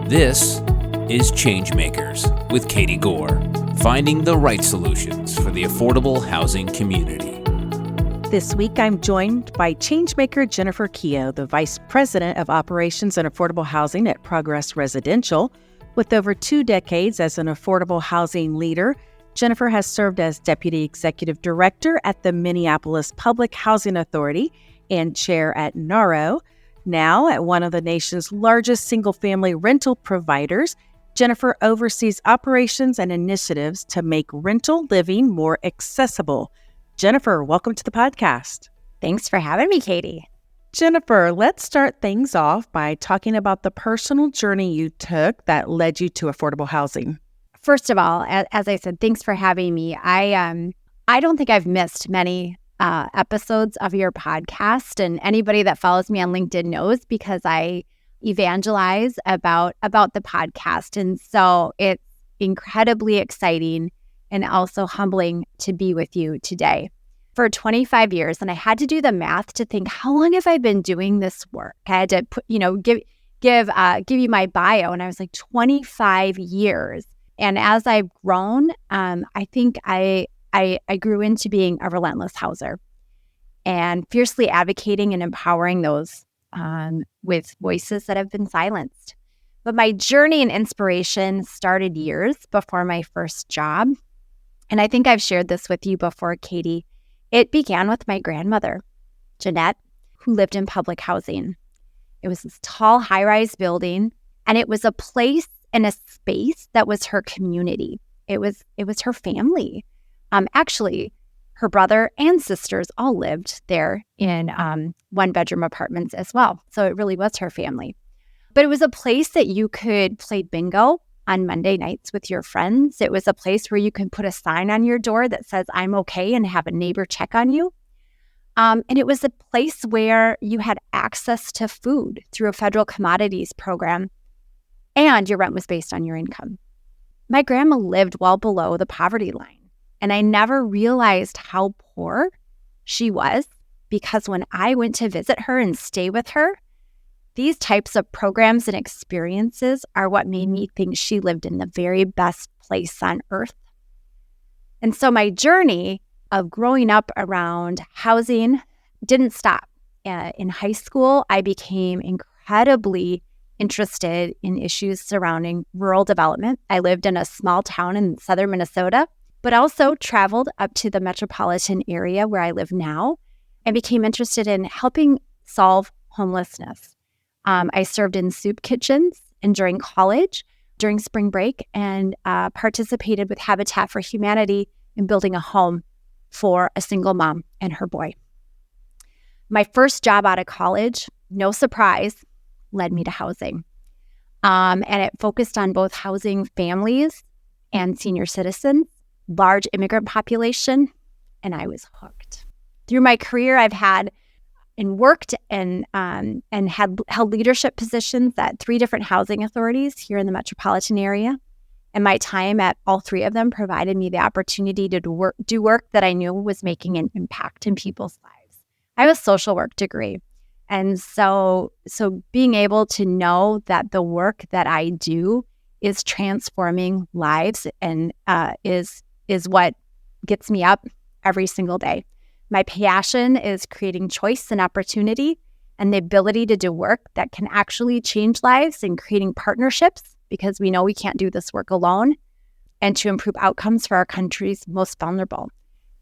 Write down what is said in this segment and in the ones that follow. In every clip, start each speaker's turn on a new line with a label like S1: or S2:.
S1: This is ChangeMakers with Katie Gore, finding the right solutions for the affordable housing community.
S2: This week, I'm joined by ChangeMaker Jennifer Keogh, the Vice President of Operations and Affordable Housing at Progress Residential. With over 2 decades as an affordable housing leader, Jennifer has served as Deputy Executive Director at the Minneapolis Public Housing Authority and Chair at NAHRO. Now, at one of the nation's largest single-family rental providers, Jennifer oversees operations and initiatives to make rental living more accessible. Jennifer, welcome to the podcast.
S3: Thanks for having me, Katie.
S2: Jennifer, let's start things off by talking about the personal journey you took that led you to affordable housing.
S3: First of all, as I said, thanks for having me. I don't think I've missed many episodes of your podcast, and anybody that follows me on LinkedIn knows because I evangelize about the podcast. And so it's incredibly exciting and also humbling to be with you today. For 25 years, and I had to do the math to think, how long have I been doing this work? I had to put, give you my bio, and I was like 25 years. And as I've grown, I think I grew into being a relentless houser and fiercely advocating and empowering those with voices that have been silenced. But my journey and inspiration started years before my first job. And I think I've shared this with you before, Katie. It began with my grandmother, Jeanette, who lived in public housing. It was this tall, high-rise building, and it was a place and a space that was her community. It was her family. Actually, her brother and sisters all lived there in one-bedroom apartments as well. So it really was her family. But it was a place that you could play bingo on Monday nights with your friends. It was a place where you could put a sign on your door that says, "I'm okay," and have a neighbor check on you. And it was a place where you had access to food through a federal commodities program, and your rent was based on your income. My grandma lived well below the poverty line. And I never realized how poor she was because when I went to visit her and stay with her, these types of programs and experiences are what made me think she lived in the very best place on earth. And so my journey of growing up around housing didn't stop. In high school, I became incredibly interested in issues surrounding rural development. I lived in a small town in southern Minnesota, but also traveled up to the metropolitan area where I live now and became interested in helping solve homelessness. I served in soup kitchens and during college, during spring break, and participated with Habitat for Humanity in building a home for a single mom and her boy. My first job out of college, no surprise, led me to housing. And it focused on both housing families and senior citizens, large immigrant population, and I was hooked. Through my career, I've had and worked and had held leadership positions at 3 different housing authorities here in the metropolitan area. And my time at all 3 of them provided me the opportunity to do work that I knew was making an impact in people's lives. I have a social work degree. And so being able to know that the work that I do is transforming lives and is what gets me up every single day. My passion is creating choice and opportunity and the ability to do work that can actually change lives and creating partnerships because we know we can't do this work alone and to improve outcomes for our country's most vulnerable.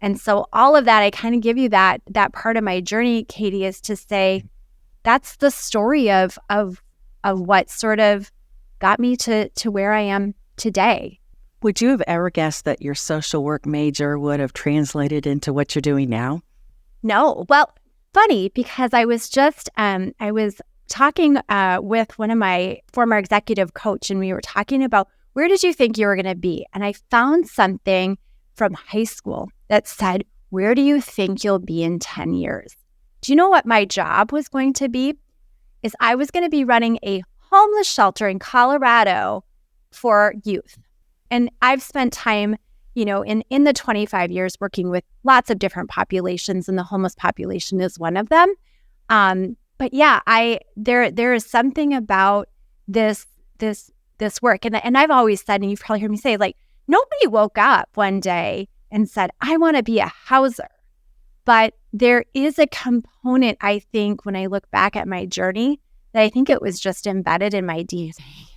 S3: And so all of that, I kind of give you that part of my journey, Katie, is to say that's the story of what sort of got me to where I am today.
S2: Would you have ever guessed that your social work major would have translated into what you're doing now?
S3: No. Well, funny, because I was just, I was talking with one of my former executive coach, and we were talking about where did you think you were going to be? And I found something from high school that said, where do you think you'll be in 10 years? Do you know what my job was going to be? Is I was going to be running a homeless shelter in Colorado for youth. And I've spent time, in the 25 years working with lots of different populations, and the homeless population is one of them. But yeah, there is something about this this work. And I've always said, and you've probably heard me say, like, nobody woke up one day and said, I want to be a houser. But there is a component, I think, when I look back at my journey, that I think it was just embedded in my DNA.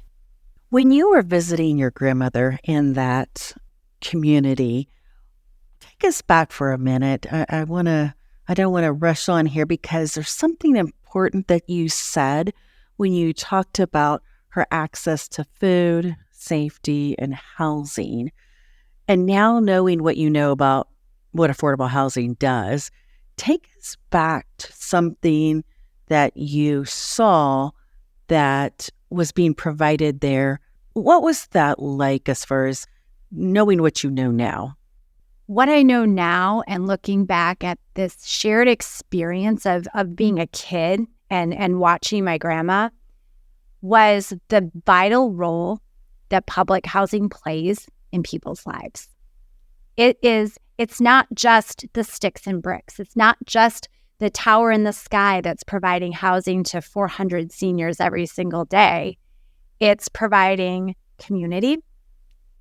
S2: When you were visiting your grandmother in that community, take us back for a minute. I don't want to rush on here because there's something important that you said when you talked about her access to food, safety, and housing. And now knowing what you know about what affordable housing does, take us back to something that you saw that was being provided there. What was that like as far as knowing what you know now?
S3: What I know now and looking back at this shared experience of being a kid and watching my grandma was the vital role that public housing plays in people's lives. It's not just the sticks and bricks. It's not just the tower in the sky that's providing housing to 400 seniors every single day. It's providing community.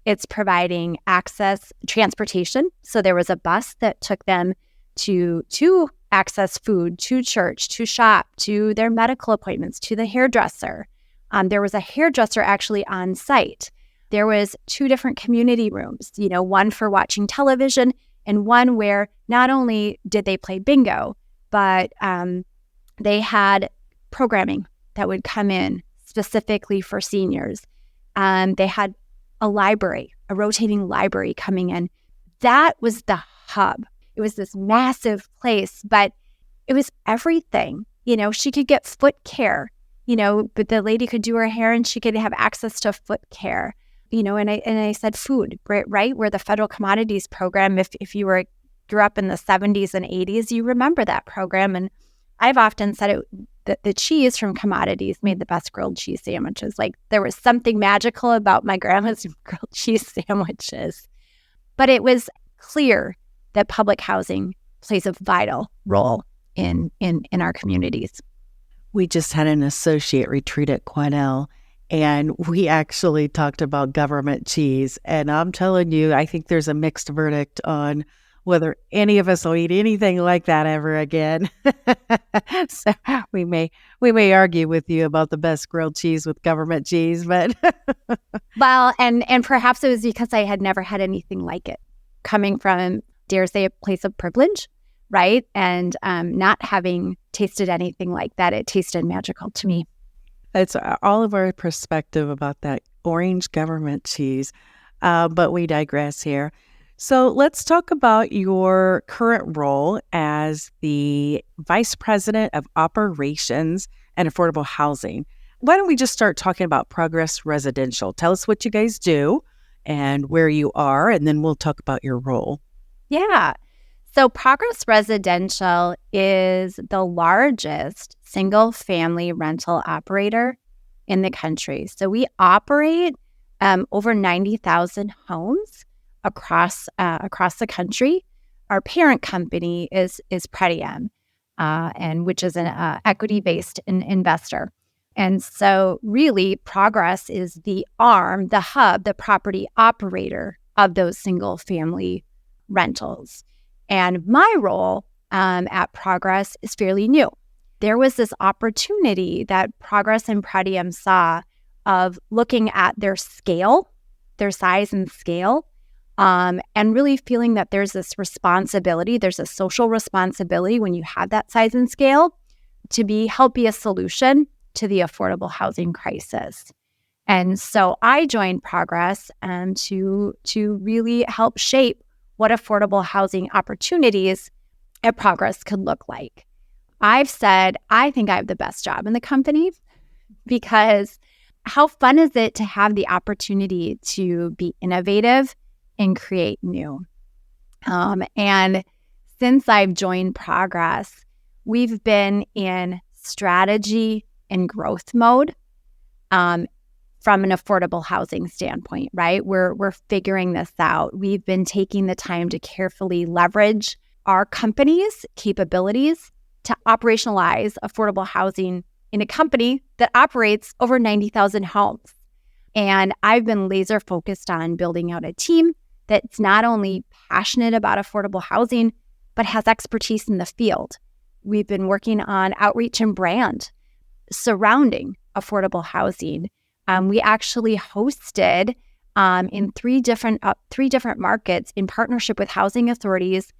S3: It's providing access, transportation. So there was a bus that took them to access food, to church, to shop, to their medical appointments, to the hairdresser. There was a hairdresser actually on site. There was 2 different community rooms, one for watching television and one where not only did they play bingo, but they had programming that would come in specifically for seniors. They had a library, a rotating library coming in. That was the hub. It was this massive place, but it was everything. She could get foot care, but the lady could do her hair and she could have access to foot care. And I said food, right? Where the federal commodities program, if you grew up in the 70s and 80s, you remember that program. And I've often said that the cheese from commodities made the best grilled cheese sandwiches. Like there was something magical about my grandma's grilled cheese sandwiches. But it was clear that public housing plays a vital role in our communities.
S2: We just had an associate retreat at Quidel, and we actually talked about government cheese. And I'm telling you, I think there's a mixed verdict on whether any of us will eat anything like that ever again. So we may argue with you about the best grilled cheese with government cheese, but
S3: well, and perhaps it was because I had never had anything like it, coming from, dare say, a place of privilege, right? And not having tasted anything like that, it tasted magical to me.
S2: It's all of our perspective about that orange government cheese, but we digress here. So let's talk about your current role as the Vice President of Operations and Affordable Housing. Why don't we just start talking about Progress Residential? Tell us what you guys do and where you are, and then we'll talk about your role.
S3: Yeah. So Progress Residential is the largest single-family rental operator in the country. So we operate over 90,000 homes across the country. Our parent company is Pretium, and which is an equity-based investor. And so really Progress is the arm, the hub, the property operator of those single-family rentals. And my role at Progress is fairly new. There was this opportunity that Progress and Pretium saw of looking at their scale, their size and scale, and really feeling that there's this responsibility, there's a social responsibility when you have that size and scale to help be a solution to the affordable housing crisis. And so I joined Progress to really help shape what affordable housing opportunities at Progress could look like. I've said, I think I have the best job in the company because how fun is it to have the opportunity to be innovative and create new? And since I've joined Progress, we've been in strategy and growth mode from an affordable housing standpoint, right? We're figuring this out. We've been taking the time to carefully leverage our company's capabilities to operationalize affordable housing in a company that operates over 90,000 homes. And I've been laser focused on building out a team that's not only passionate about affordable housing, but has expertise in the field. We've been working on outreach and brand surrounding affordable housing. We actually hosted in three different markets in partnership with housing authorities,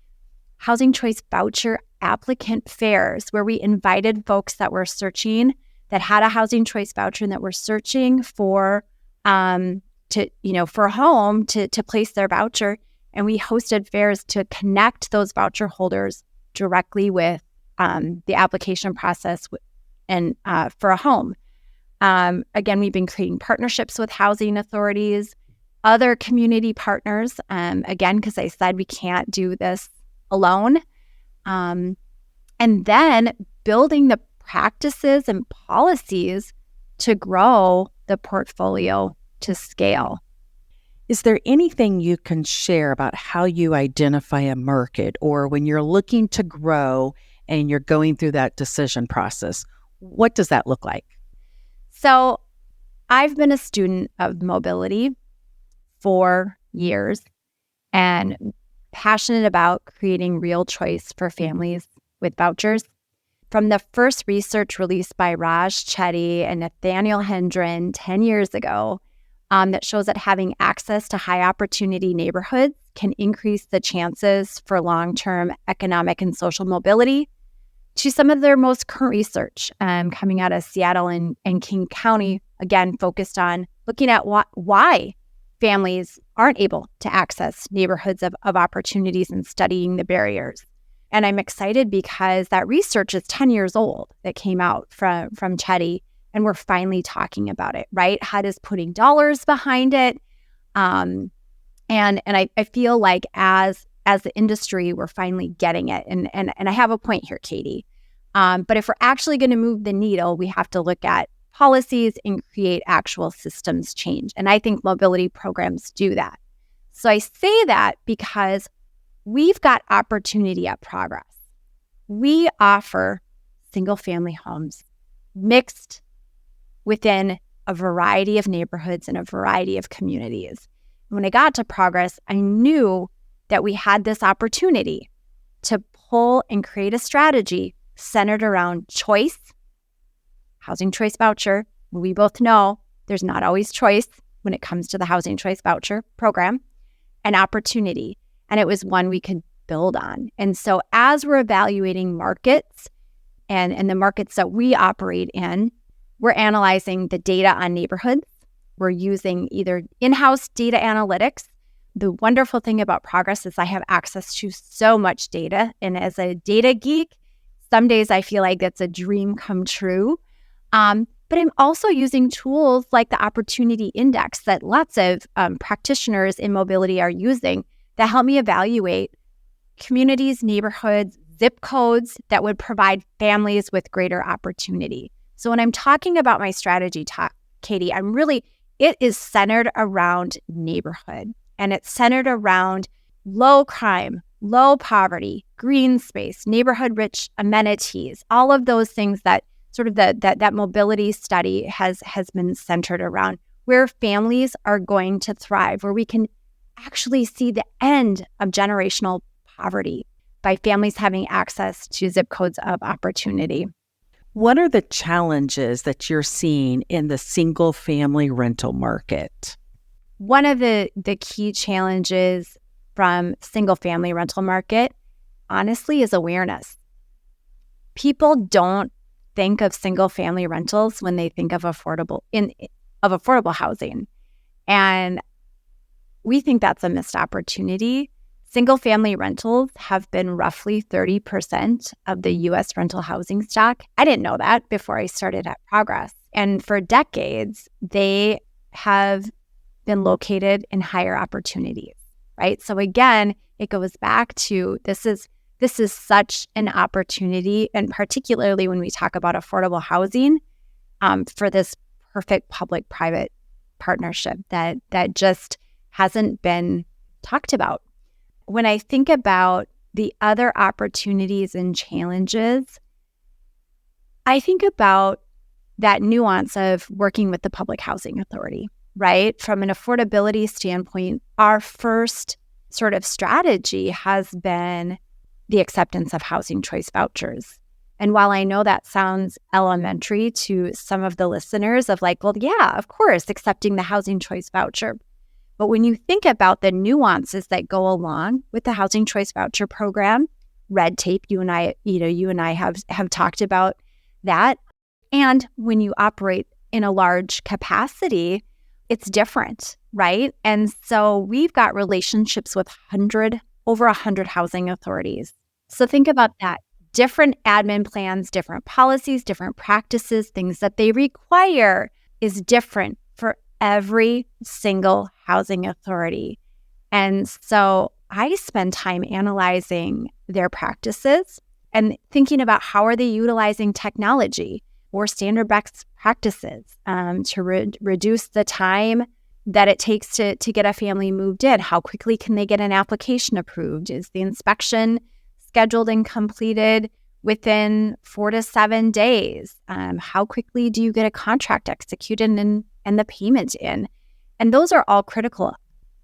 S3: housing choice voucher applicant fairs, where we invited folks that were searching, that had a housing choice voucher and that were searching for for a home to place their voucher. And we hosted fairs to connect those voucher holders directly with the application process and for a home. Again, we've been creating partnerships with housing authorities, other community partners, again, because I said we can't do this alone. And then building the practices and policies to grow the portfolio to scale.
S2: Is there anything you can share about how you identify a market, or when you're looking to grow and you're going through that decision process? What does that look like?
S3: So I've been a student of mobility for years and passionate about creating real choice for families with vouchers. From the first research released by Raj Chetty and Nathaniel Hendren 10 years ago, that shows that having access to high opportunity neighborhoods can increase the chances for long-term economic and social mobility, to some of their most current research coming out of Seattle and King County, again, focused on looking at why families aren't able to access neighborhoods of opportunities and studying the barriers. And I'm excited because that research is 10 years old that came out from Chetty, and we're finally talking about it, right? HUD is putting dollars behind it. And I feel like as the industry, we're finally getting it. And I have a point here, Katie. But if we're actually going to move the needle, we have to look at policies and create actual systems change. And I think mobility programs do that. So I say that because we've got opportunity at Progress. We offer single-family homes mixed within a variety of neighborhoods and a variety of communities. When I got to Progress, I knew that we had this opportunity to pull and create a strategy centered around choice, housing choice voucher. We both know there's not always choice when it comes to the housing choice voucher program, and opportunity. And it was one we could build on. And so as we're evaluating markets and the markets that we operate in, we're analyzing the data on neighborhoods. We're using either in-house data analytics. The wonderful thing about Progress is I have access to so much data. And as a data geek, some days I feel like that's a dream come true. But I'm also using tools like the Opportunity Index that lots of practitioners in mobility are using that help me evaluate communities, neighborhoods, zip codes that would provide families with greater opportunity. So when I'm talking about my strategy talk, Katie, it is centered around neighborhood, and it's centered around low crime, low poverty, green space, neighborhood-rich amenities, all of those things that sort of that mobility study has been centered around, where families are going to thrive, where we can actually see the end of generational poverty by families having access to zip codes of opportunity.
S2: What are the challenges that you're seeing in the single-family rental market?
S3: One of the key challenges from single-family rental market, honestly, is awareness. People don't think of single-family rentals when they think of affordable housing, and we think that's a missed opportunity. Single-family rentals have been roughly 30% of the U.S. rental housing stock. I didn't know that before I started at Progress. And for decades, they have been located in higher opportunities, right? So again, it goes back to this is such an opportunity, and particularly when we talk about affordable housing, for this perfect public-private partnership that just hasn't been talked about. When I think about the other opportunities and challenges, I think about that nuance of working with the Public Housing Authority. right? From an affordability standpoint, our first sort of strategy has been the acceptance of housing choice vouchers. And while I know that sounds elementary to some of the listeners of like, well, yeah, of course, accepting the housing choice voucher. But when you think about the nuances that go along with the housing choice voucher program, red tape, you and I have talked about that. And when you operate in a large capacity, it's different, right? And so we've got relationships with over 100 housing authorities. So think about that. Different admin plans, different policies, different practices, things that they require is different for every single housing authority. And so I spend time analyzing their practices and thinking about how are they utilizing technology or standard best practices to reduce the time that it takes to get a family moved in. How quickly can they get an application approved? Is the inspection scheduled and completed within 4 to 7 days? How quickly do you get a contract executed and the payment in? And those are all critical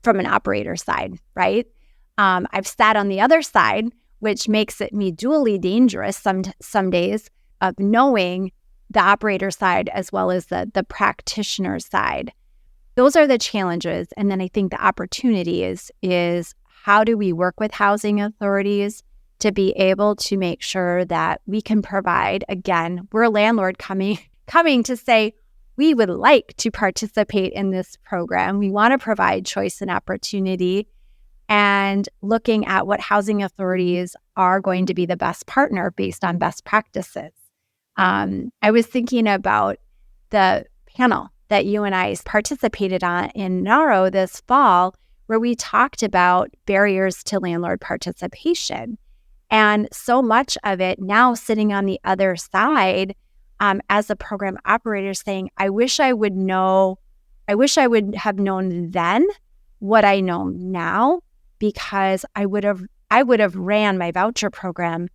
S3: from an operator side, right? I've sat on the other side, which makes it me dually dangerous some days of knowing the operator side as well as the practitioner side. Those are the challenges. And then I think the opportunity is how do we work with housing authorities to be able to make sure that we can provide, again, we're a landlord coming to say, we would like to participate in this program. We want to provide choice and opportunity, and looking at what housing authorities are going to be the best partner based on best practices. I was thinking about the panel that you and I participated on in NAHRO this fall, where we talked about barriers to landlord participation. And so much of it now sitting on the other side as a program operator saying, I wish I would have known then what I know now, because I would have ran my voucher program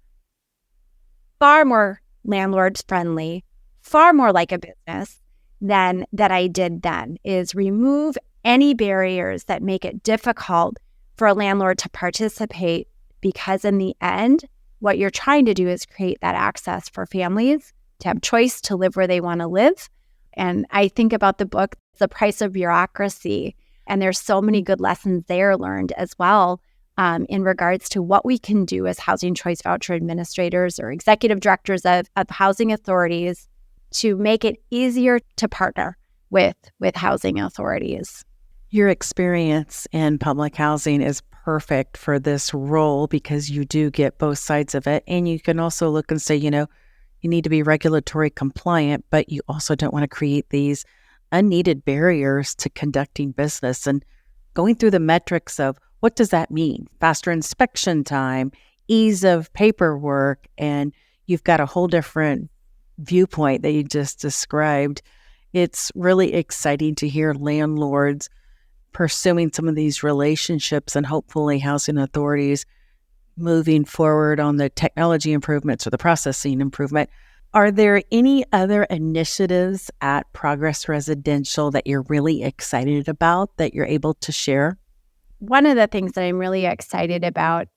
S3: far more landlord friendly, far more like a business than that I did then, is remove any barriers that make it difficult for a landlord to participate, because in the end, what you're trying to do is create that access for families to have choice to live where they want to live. And I think about the book, The Price of Bureaucracy, and there's so many good lessons there learned as well in regards to what we can do as housing choice voucher administrators or executive directors of housing authorities to make it easier to partner with housing authorities.
S2: Your experience in public housing is perfect for this role because you do get both sides of it. And you can also look and say, you need to be regulatory compliant, but you also don't want to create these unneeded barriers to conducting business and going through the metrics of what does that mean? Faster inspection time, ease of paperwork, and you've got a whole different viewpoint that you just described. It's really exciting to hear landlords pursuing some of these relationships and hopefully housing authorities moving forward on the technology improvements or the processing improvement. Are there any other initiatives at Progress Residential that you're really excited about that you're able to share?
S3: One of the things that I'm really excited about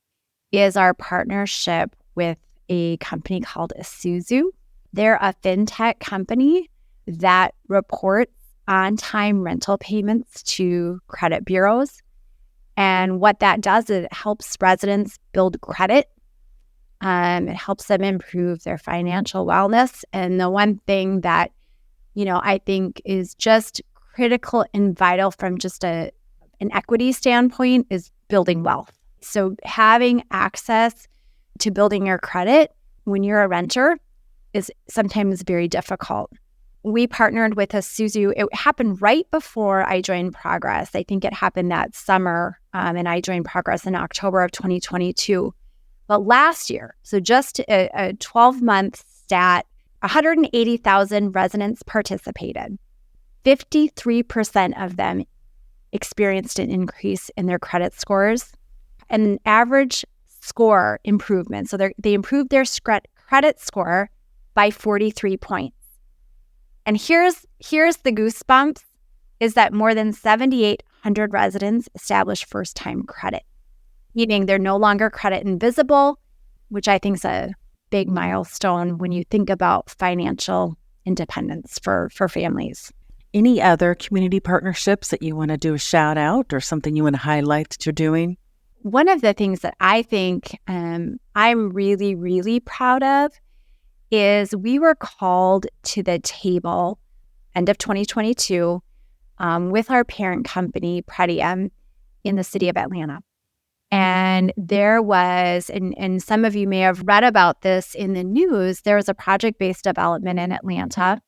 S3: is our partnership with a company called Isuzu. They're a fintech company that reports on-time rental payments to credit bureaus. And what that does is it helps residents build credit. It helps them improve their financial wellness. And the one thing that, I think is just critical and vital from just an equity standpoint is building wealth. So having access to building your credit when you're a renter is sometimes very difficult. We partnered with Isuzu. It happened right before I joined Progress. I think it happened that summer, and I joined Progress in October of 2022. But last year, so just a 12-month stat, 180,000 residents participated. 53% of them experienced an increase in their credit scores and an average score improvement. So they improved their credit score by 43 points. And here's the goosebumps. is that more than 7,800 residents established first-time credit, meaning they're no longer credit invisible, which I think is a big milestone when you think about financial independence for families.
S2: Any other community partnerships that you want to do a shout out or something you want to highlight that you're doing?
S3: One of the things that I think I'm really, really proud of is we were called to the table end of 2022 with our parent company, Pretium, in the city of Atlanta. And there was, and some of you may have read about this in the news, there was a project-based development in Atlanta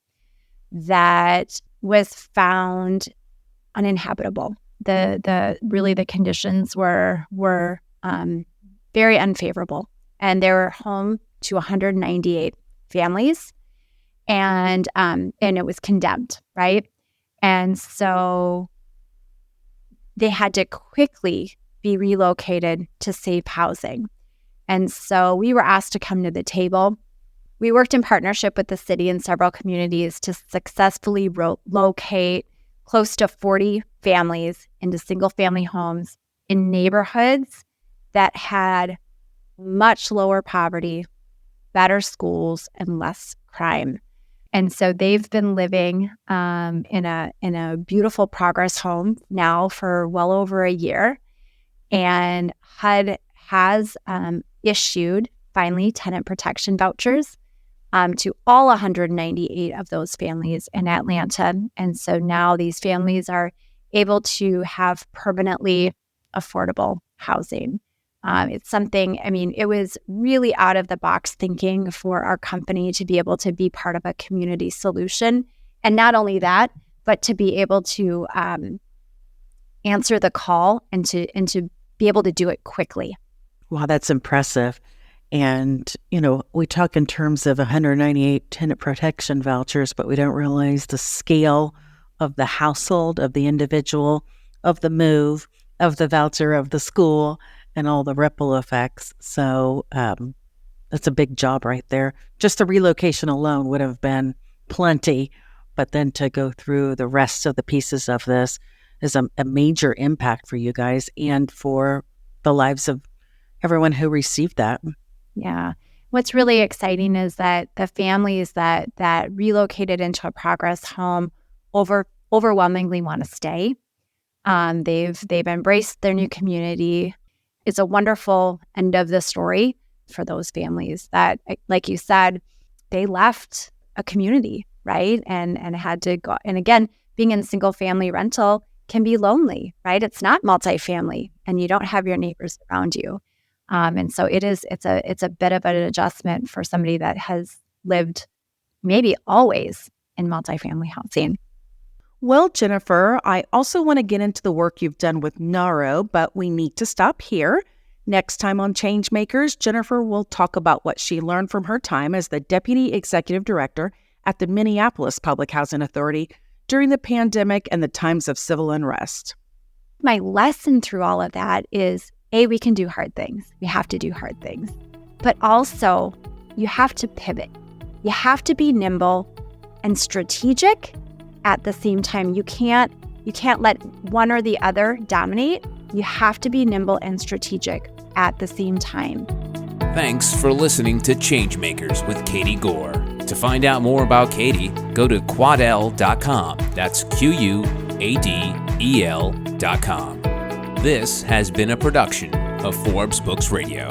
S3: that was found uninhabitable. The conditions were very unfavorable, and they were home to 198 families, and it was condemned, right? And so they had to quickly be relocated to safe housing. And so we were asked to come to the table. We worked in partnership with the city and several communities to successfully locate close to 40 families into single-family homes in neighborhoods that had much lower poverty, better schools, and less crime. And so they've been living in a beautiful progress home now for well over a year. And HUD has issued, finally, tenant protection vouchers to all 198 of those families in Atlanta. And so now these families are able to have permanently affordable housing. It's something, it was really out of the box thinking for our company to be able to be part of a community solution. And not only that, but to be able to answer the call and to be able to do it quickly.
S2: Wow, that's impressive. And, we talk in terms of 198 tenant protection vouchers, but we don't realize the scale of the household, of the individual, of the move, of the voucher, of the school, and all the ripple effects. So that's a big job right there. Just the relocation alone would have been plenty, but then to go through the rest of the pieces of this is a major impact for you guys and for the lives of everyone who received that.
S3: Yeah. What's really exciting is that the families that relocated into a progress home overwhelmingly want to stay. They've embraced their new community. It's a wonderful end of the story for those families that, like you said, they left a community, right? And had to go. And again, being in single family rental can be lonely, right? It's not multifamily, and you don't have your neighbors around you. And so it's a bit of an adjustment for somebody that has lived maybe always in multifamily housing.
S2: Well, Jennifer, I also want to get into the work you've done with NAHRO, but we need to stop here. Next time on ChangeMakers, Jennifer will talk about what she learned from her time as the Deputy Executive Director at the Minneapolis Public Housing Authority during the pandemic and the times of civil unrest.
S3: My lesson through all of that is, we can do hard things. We have to do hard things. But also, you have to pivot. You have to be nimble and strategic at the same time. You can't let one or the other dominate. You have to be nimble and strategic at the same time.
S1: Thanks for listening to ChangeMakers with Katie Gore. To find out more about Katie, go to quadel.com. That's QUADEL.com. This has been a production of Forbes Books Radio.